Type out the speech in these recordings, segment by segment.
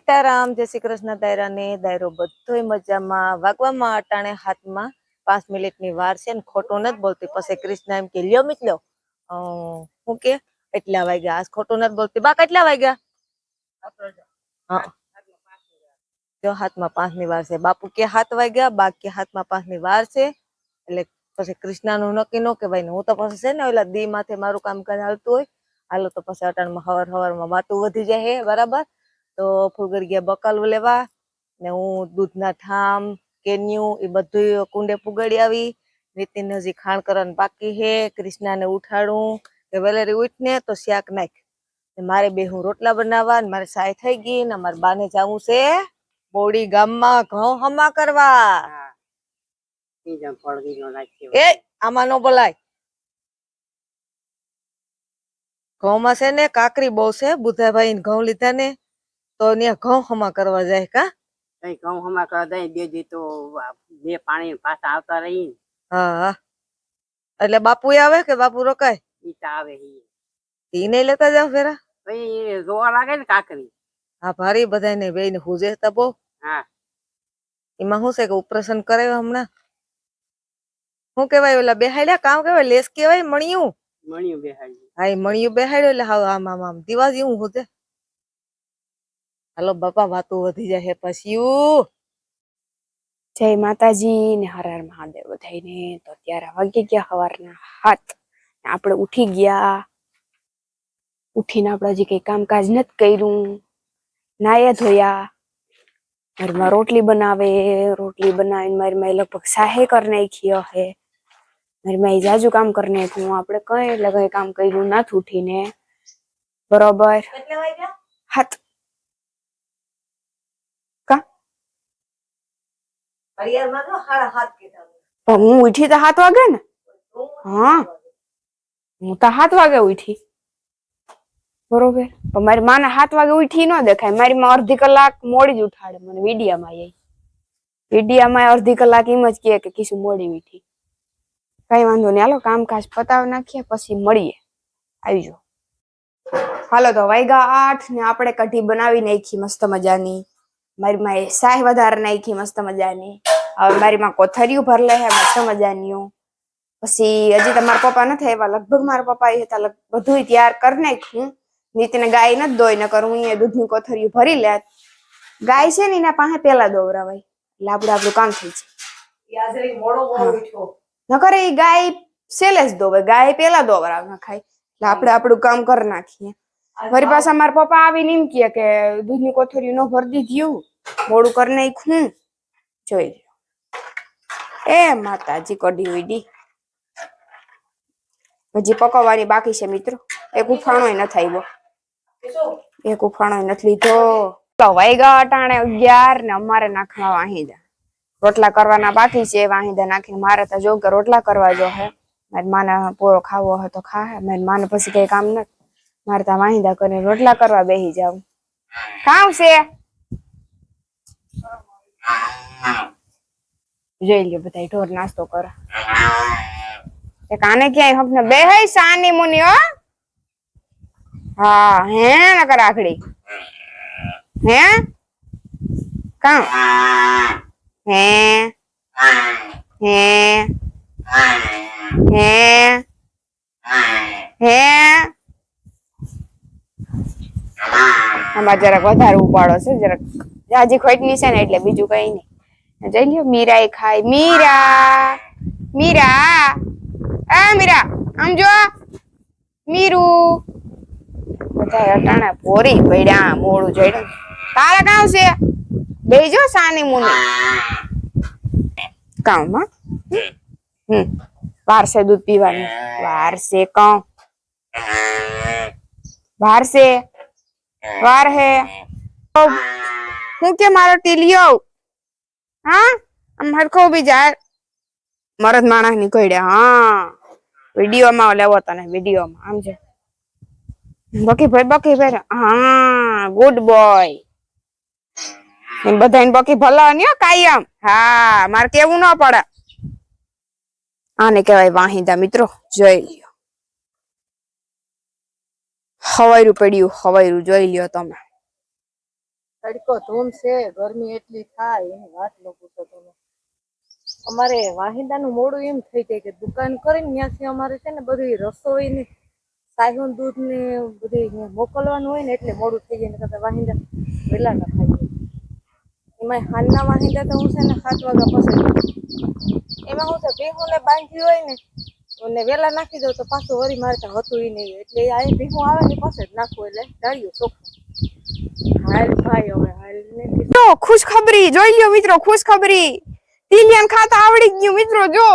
સીતારામ, જય શ્રી કૃષ્ણ. દાયરાને દાયરો બધોય મજામાં. વાગવામાં અટાણે હાથમાં 5 મિનિટની વાર છે ને ખોટું નથી બોલતી. પછી કૃષ્ણ એમ કે લ્યો મિત્રો હું કે એટલા વાગ્યા. આજ ખોટું નથી બોલતી. બા કેટલા વાગ્યા? હા, જો હાથમાં 5 ની વાર છે. બાપુ કે 7 વાગ્યા, બા કે હાથમાં 5 ની વાર છે. એટલે પછી કૃષ્ણાનું નક્કી ન કહેવાય ને. હું તો પછી છે ને ઓલા દી માથે મારું કામકાજ હાલતું હોય. હાલો તો પછી અટાણમાં હવારમાં વાતું વધી જાય બરાબર. તો ફુલગર ગયા બકાલું લેવા ને હું દૂધના ઠામ કેન્યું એ બધું કુંડે પુગાડી આવી. નીતિન હજી ખાણ કરવાનું બાકી હે. કૃષ્ણાને ઉઠાડું કે વેલેરી ઉઠ ને તો શાક નાખ. મારે બે હું રોટલા બનાવવા ને મારે સાય થઈ ગઈ ને મારે બાને જવું છે બોડી ગામમાં ઘઉં હમા કરવા. એ આમાં નો બોલાય. ઘઉંમાં છે ને કાકરી બહુ છે. બુધાભાઈ ઘઉં લીધા ને તો ત્યાં ઘઉં હમા કરવા જાય. કા ઘઉં હમા કરવા જાય બે દી તો બે પાણી પાછા આવતા રહી. હા, એટલે બાપુ આવે કે બાપુ રોકાય? આવે ઈ નહીં લેતા જાવ ફેરા. ભાઈ જોવા લાગે ને કાકરી. હા, ભારી બધા ને બેન હુજે તો બહુ. હા, એમાં શું છે કે ઓપરેશન કરાવ્યો હમણાં. શું કેવાય ઓલા બેહાડ્યા કામ કેવાય લેસ કેવાય મણિયું બેહાડ્યું. હા, એ મણિયું બેહાડ્યો એટલે હાવ આમ આમ આમ દીવા જેવું હોતે. હાલો બાપા વાતું વધી જાય પછી. જય માતાજી ને હર હર મહાદેવ બધાઈને. તો અત્યારે વાગી ગયા સવારના 7. આપણે ઉઠી ગયા. ઉઠીને આપણે હજી કઈ કામકાજ નથી કર્યું. નાયા ધોયા. ઘરમાં રોટલી બનાવે. રોટલી બનાવીને મારી માઈ લગભગ સાહે કરી નાખી હે. મારી માઈ જાજુ કામ કરી નાખ્યું. આપણે કઈ એટલે કઈ કામ કર્યું નથી ઉઠીને બરોબર. 7 હું ઉઠી તો 7 વાગે ને. હા, હું તો 7 વાગે ઉઠી બરોબર. પણ મારી માને 7 વાગે ઉઠી ન દેખાય. મારી માં અડધી કલાક મોડી જ ઉઠાડે મને. વિડિયામાં અડધી કલાક એમ જ કહે કે કીશું મોડી ઉઠી. કઈ વાંધો નહીં, હાલો કામકાજ પતાવી નાખીએ પછી મળીએ. આવી જાઓ. હાલો તો વાગ્યા 8 ને આપણે કઢી બનાવી નાખી મસ્ત મજાની. મારી માએ સાહ વધારે નાખી મસ્ત મજાની. હવે મારી માં કોથરિયું ભર લે હે મસ્ત મજાની. પછી હજી તમારા પપ્પા નથી આવ્યા. લગભગ મારા પપ્પા એ હતા બધું તૈયાર કરી નાખ્યું. નીતિને ગાય નથી દોઈ ન કરું હું દૂધની કોથરિયું ભરી લે. ગાય છે ને એના પાસે પેલા દોવરાવાય એટલે આપણું કામ થઈ જાય. નકર એ ગાય સેલે જ દોવે. ગાય પેલા દોવરાવ ના ખાય એટલે આપણે આપણું કામ કરી નાખીએ. વળી પાછા મારા પપ્પા આવીને એમ કે દૂધની કોથરિયું ન ભરી દીધું મોડું કરી નાખ્યું. જોઈ એ માતાજી કઢી ઉડી હજી પકવવાની બાકી છે મિત્રો. એક ઉફાણો નથી આવ્યો. એક ઉફાણો નથી લીધો. વાગ્યા અટાણે 11 ને અમારે નાખવા વાહિદા. રોટલા કરવાના બાકી છે. વાહિદા નાખીને મારે તો જો કે રોટલા કરવા જો હે. મારી માને પોરો ખાવો હોય તો ખાહે. મારી માને પછી કઈ કામ નથી. મારે તો વાહિદા કરીને રોટલા કરવા બેસી જાવ. કામ છે જોઈ લ્યો બધા ઢોર નાસ્તો કરે. કાને ક્યાંય હક ને બેહે સાની મુની હો. હા હે નકર આખડી હે કામ હે હે હે હે આમાં જરાક વધારે ઉપાડો છે. જરાક જાજી ખોટની છે ને એટલે બીજું કઈ નહીં. જઈ લ્યો મીરા એ ખાય. મીરા મીરા આ મીરા આમ જો મીરું બધા અટાણા પોરી પડ્યા મોડું જડ્યું. તારા કામ છે બેજો સાની મુની કામ. વાર છે દૂધ પીવાનું. વાર છે કામ વાર છે વાર હે. હું કે મારો ટીલિયો હા આમ હરખો બી જાય. મરદ માણસ નીકળ્યા. હા વિડીયોમાં લેવો તને વિડીયોમાં આમ છે બકી ભાઈ. હા ગુડ બોય. એમ બધા બકી ભલા ને કાયમ. હા મારે કેવું ન પડે. આને કહેવાય વાહિદા મિત્રો. જોઈ લ્યો હવાયરું પડ્યું. હવાયરું જોઈ લ્યો તમે. તડકો ધૂમ છે, ગરમી એટલી થાય એની વાત ન પૂછો તમે. અમારે વાહિંદાનું મોડું એમ થઈ જાય કે દુકાન કરીને ત્યાંથી અમારે છે ને બધી રસોઈ ને સાહું દૂધ ને બધી મોકલવાનું હોય ને એટલે મોડું થઈ જાય. ને કરતા વાહિંદા વેલા ના ખાઈ જાય. એમાં હાલના વાહિંદા તો હું છે ને 7 વાગ્યા પછી એમાં હું છે ભીહું ને બાંધ્યું હોય ને અને વેલા નાખી દઉં તો પાછું વળી મારતા હતું ઈ નહીં એટલે આ ભીહું આવે ને પાસે જ નાખવું એટલે ડાળ્યું ચોખ્ખું. હાલ ભાઈ હવે હાલ ને તો ખુશખબરી જોઈ લ્યો મિત્રો, ખુશખબરી ટીલિયન ખાતા આવડી ગયું મિત્રો. જો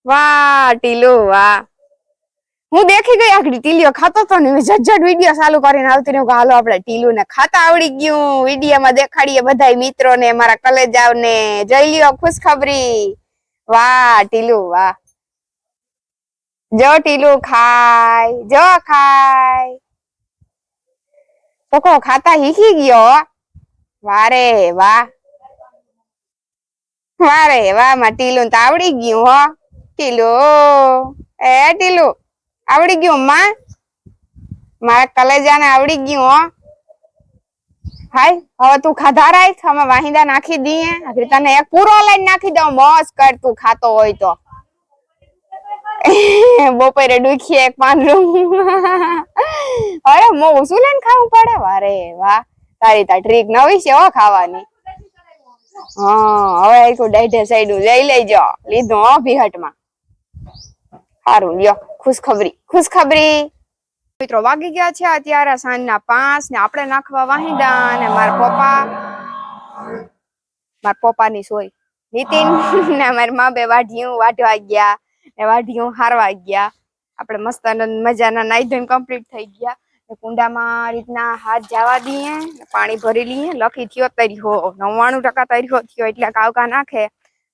વાહ ટીલો વાહ, હું દેખી ગઈ આખડી ટીલીઓ ખાતો તો ને મેં ઝટઝટ વિડીયો ચાલુ કરીને આવતી રહ્યું કે હાલો આપણે ટીલુ ને ખાતા આવડી ગયું. વિડીયોમાં દેખાડીએ બધાય મિત્રો ને મારા કલેજાવ ને. જોઈ લ્યો ખુશખબરી. વાહ ટીલુ વાહ, જો ટીલુ ખાય, જો ખાય તો ખાતા શીખી ગયો. વારે વાહ, વારે વાહ, માં ટીલુ તો આવડી ગયું હો. ટીલુ એ ટીલુ આવડી ગયું માં, મારા કલેજાને આવડી ગયું હો. હાય હવે તું ખાધા રાખ, અમે વાહિંદા નાખી દઈએ. તને એક પૂરો લઈને નાખી દઉં, મોજ કર તું ખાતો હોય તો. બપોરે ડુખીએ એક પાંદડું. અરે મોં શું લઈને ખાવું પડે. વારે વાહ, તારી તા ટ્રીક નવી છે હો ખાવાની. હા હવે આખું ડાઢે સાઈડ લઈ લેજો, લીધું હો ભીહટમાં. સારું લ્યો ખુશખબરી, ખુશખબરી. મિત્રો વાગી ગયા છે અત્યારે સાંજના 5 ને આપણે નાખવા વાહિંદા. અને મારા પપ્પાની સોય નીતિન ને મારી માં બે વાઢિયું વાઢવા ગયા ને વાઢિયું હારવા ગયા. આપણે મસ્ત મજાના નાઈ ધોઈને કમ્પ્લીટ થઈ ગયા. કુંડામાં રીતના હાથ જવા દઈએ, પાણી ભરી લઈએ. લખી થયો તર્યો 99% તર્યો થયો એટલે કાવકા નાખે,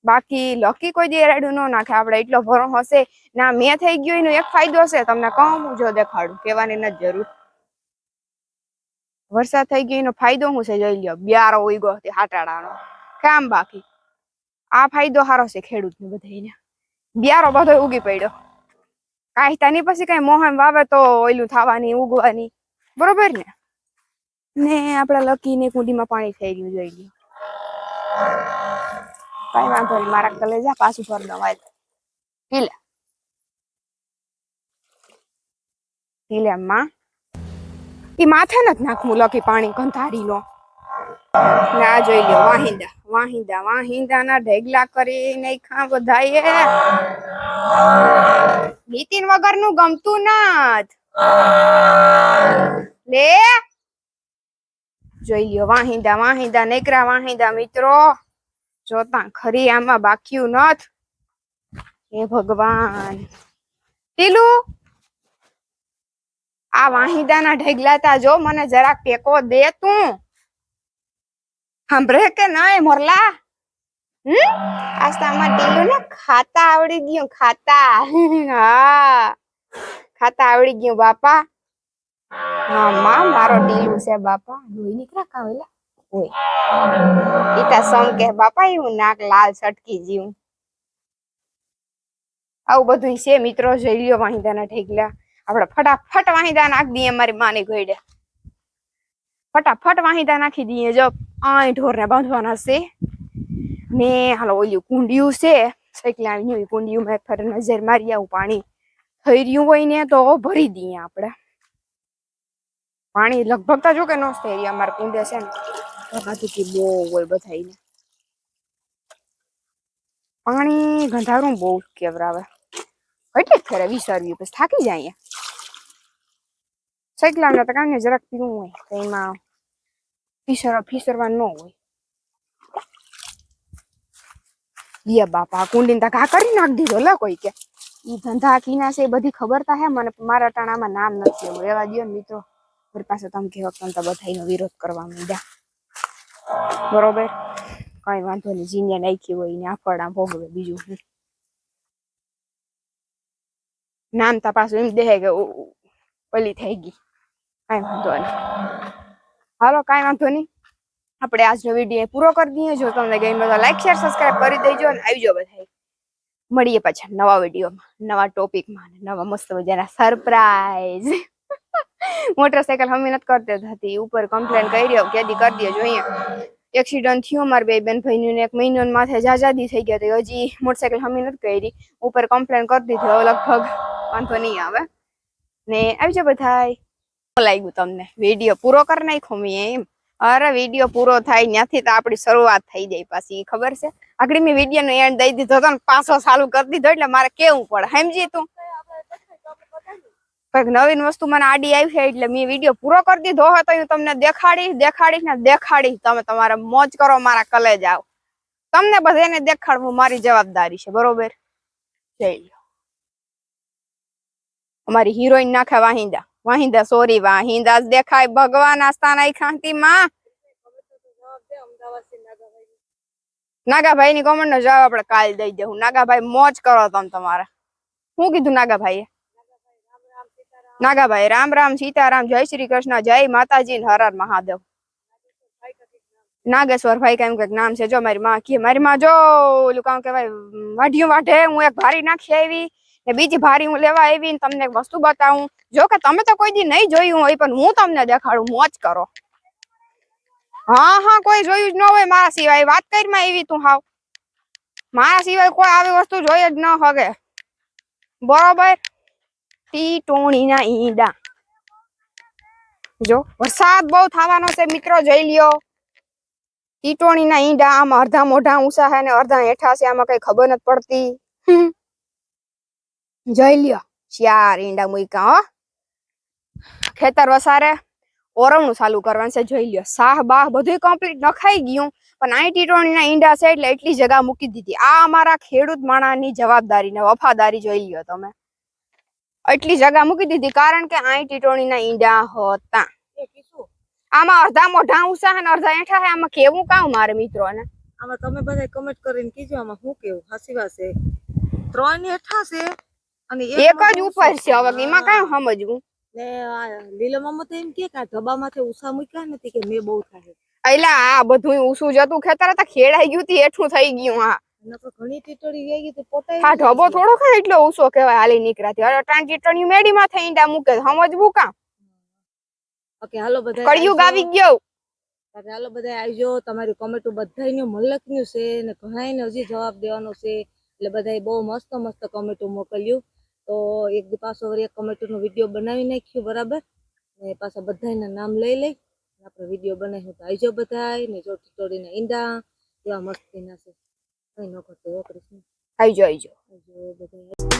બાકી લકી કોઈ દે રેડું ન નાખે. આપણે એટલો ભરો હશે ના મેં થઈ ગયો એનો એક ફાયદો છે તમને કહું, જો દેખાડું, કહેવાની નથી જરૂર. વરસાદ થઈ ગયો એનો ફાયદો શું છે જોઈ લ્યો. બ્યારો ઉગ્યો હાટાડાનો કામ બાકી. આ ફાયદો સારો છે ખેડૂતને બધાને. બ્યારો બધો ઉગી પડ્યો. કાંઈ પછી કઈ મોહમ વાવે તો ઓયલું થવાની ઉગવાની, બરોબર ને. ને આપડા લકી ને કુંડીમાં પાણી થઈ ગયું જોઈ લ્યો. કઈ વાંધો નહીં, મારા કલેજા પાછું ભર દવાય પીલે પીલે માં. ઈ માથે નથી નાખવું લકી પાણી ગંધારી નો. ના જોઈ લ્યો વાહિંદા વાહિંદા વાહિંદા ના ઢેગલા કરી નાખ્યા બધાએ. નીતિન વગર નું ગમતું નથ લે. જોઈ લ્યો વાહિંદા વાહિંદા નેકરા વાહિંદા મિત્રો. જોતા ખરી આમાં બાક્યું નથ. હે ભગવાન. ટીલુ આ વાહિંદા ના ઢેગલા તા જો મને જરાક ટેકો દે તું. સાંભળે કે નહીં મોરલા? આસ્તામાં ટીલુ ને ખાતા આવડી ગયું, ખાતા. હા ખાતા આવડી ગયું બાપા. હા માં મારો ટીલુ છે બાપા. લોહી નીકળા કાવેલા ઓય ઈતા સમ કે બાપા એવું નાક લાલ છટકી જીવું. આવું બધું છે મિત્રો. જોઈ લ્યો વાહિંદાના ઢેગલા. આપણે ફટાફટ વાહિંદા નાખી દઈએ મારી માની ઘોડે. ફટાફટ વાહિંદા નાખી દઈએ. જો આ ઢોર ને બાંધવાના છે ને હાલો ઓલું કુંડિયું છે સૈકલાની કુંડિયું માં ફર નજર મારી આવું. પાણી થઈ રહ્યું હોય ને તો ભરી દઈએ આપણે. પાણી લગભગ તો જો કે નો થઈ રહ્યું. અમારે કુંડે છે ને બાજુથી બહુ હોય બધાને પાણી ગંધારું બહુ કેવરાવે. કેટલી ફેરે વિસરવી પછી થાકી જાય. સૈકલા ને તો કામ ને જરાક પીવું હોય તો એમાં ફીસરવા ન હોય. યે બાપા કુંડીને તા ઘા કરી નાખ દીધો લે કોઈ કે. ઈ ધંધા કીના છે બધી ખબર તા હે મને. મારા ટાણામાં નામ નથી લેવું. રેવા દયો ને મિત્રો. મારી પાસે તમે કેવા તો બધાનો વિરોધ કરવા માંડ્યા. બરોબર કઈ વાંધો નહીં. જીને નાખી હોય ને આફડા ભોગવે બીજું નામ તા પાછું એમ દેહે કે ઓલી થઈ ગઈ. કઈ વાંધો નહીં. હાલો કઈ વાંધો નહીં. આપણે આજનો વિડીયો પૂરો કરી દઈએ. જો તમને ગમ્યો તો લાઈક શેર સબસ્ક્રાઇબ કરી દેજો અને આવજો બધા. મળીએ પાછા નવા વિડીયોમાં, નવા ટોપિકમાં, નવા મસ્ત મજાના સરપ્રાઈઝ. મોટરસાયકલ હમી નથી કરતી હતી ઉપર કમ્પ્લેન કરી કેદી કરી દે જોઈએ એક્સિડન્ટ થયો મારા બે બેન ભાઈનું ને 1 મહિનો માથે જાજાદી થઈ ગયા તો હજી મોટરસાયકલ હમી નથી કરી ઉપર કમ્પ્લેન કરી દીધી હવે લગભગ વાંધો નહીં આવે ને આવી જાવ બધાય લાગ્યું તમને વિડીયો પૂરો કરી નાખ્યો મેં એમ અરે વિડીયો પૂરો થાય ત્યાંથી તો આપણી શરૂઆત થઈ જાય પાછી ખબર છે આગળ મેં વિડીયો નો એન્ડ દઈ દીધો હતો ને પાછો ચાલુ કરી દીધો એટલે મારે કેવું પડે સમજી તું કઈક નવીન વસ્તુ મને આડી આવી છે એટલે મેં વિડીયો પૂરો કરી દીધો હતો હું તમને દેખાડીશ તમે તમારે મોજ કરો મારા કલેજ આવ તમને બધાને દેખાડવું મારી જવાબદારી છે બરોબર જઈ લો અમારી હિરોઈન નાખે વાહિંદા સોરી વાહિંદા જ દેખાય ભગવાન આસ્થા નાઈ ખાંતી માં નાગાભાઈ ની કોમેન્ટ નો જવાબ આપણે કાલ દઈ દેવું નાગાભાઈ મોજ કરો તમે તમારે શું કીધું નાગાભાઈએ નાગાભાઈ રામ રામ સીતારામ જય શ્રી કૃષ્ણ જય માતાજી હર હર મહાદેવ નાગેશ્વર ભાઈ કેમ કઈક નામ છે જો મારી માં જો ઓલું કામ કેવાય વાઢિયું વાઢે હું એક ભારી નાખી આવી ને બીજી ભારી હું લેવા આવી ને તમને એક વસ્તુ બતાવું જો કે તમે તો કોઈ દી નહીં જોયું હોય પણ હું તમને દેખાડું મોજ કરો હા કોઈ જોયું જ ન હોય મારા સિવાય વાત કરીમાં એવી તું હાવ મારા સિવાય કોઈ આવી વસ્તુ જોઈ જ ન હગે બરોબર ટીટોણીના ઈંડા જો વરસાદ બહુ થવાનો છે મિત્રો જોઈ લ્યો ટીટોણીના ઈંડા આમાં અડધા મોઢા ઊંચા છે ને અડધા હેઠા છે આમાં કઈ ખબર નથી પડતી જોઈ લ્યો 4 ઈંડા મૂક્યા હો ખેતર વસારે ઓરવણું ચાલુ કરવાનું છે જોઈ લ્યો સાહ બાહ બધું કમ્પ્લીટ નખાઈ ગયું પણ આ ટીટોણીના ઈંડા છે એટલે એટલી જગ્યા મૂકી દીધી આ અમારા ખેડૂત માણાની જવાબદારી ને વફાદારી જોઈ લ્યો તમે એટલી જગ્યા મૂકી દીધી કારણ કે આ ટીટોણીના ઈંડા હતા આમાં અડધા મોઢા ઊંચા છે ને અડધા હેઠા છે આમાં કેવું કામ મારે મિત્રોને આમાં તમે બધા કમેન્ટ કરીને કીજો આમાં શું કેવું હાસી વાત છે 3 હેઠા છે અને એક જ ઉપર છે હવે એમાં કઈ સમજવું ને લીલા મામા તો એમ કે આ ઢબામાંથી ઉષા મૂક્યા નથી કે મેં બહુ થાય એલા આ બધું ઊંચું જતું ખેતર હતા ખેડાઈ ગયું તી હેઠું થઈ ગયું હા ઘણી ટીટોળી ગઈ ગઈ પોતાય હા ઢબો થોડો ખરો એટલો ઊંચો કહેવાય હાલી નીકળ્યાથી હવે 3 ટીટોણી મેડીમાં થઈ ઈંડા મૂકે સમજવું કામ ઓકે હાલો બધા કળિયુગ આવી ગયો હાલો બધા આવજો તમારી કોમેન્ટ બધાયનું મલકનું છે ને ઘણાયને હજી જવાબ દેવાનો છે એટલે બધાય બહુ મસ્ત કોમેન્ટ મોકલ્યું તો એક દી પાછો વળી એક કોમેન્ટનો વિડીયો બનાવી નાખ્યું બરાબર ને પાછા બધાયના નામ લઈ આપણે વિડીયો બનાવ્યું તો આવજો બધાય ને જો ટીટોળીના ઈંડા એવા મસ્તીના છે કઈ ન કરતો કૃષ્ણ આવજો આવજો બધા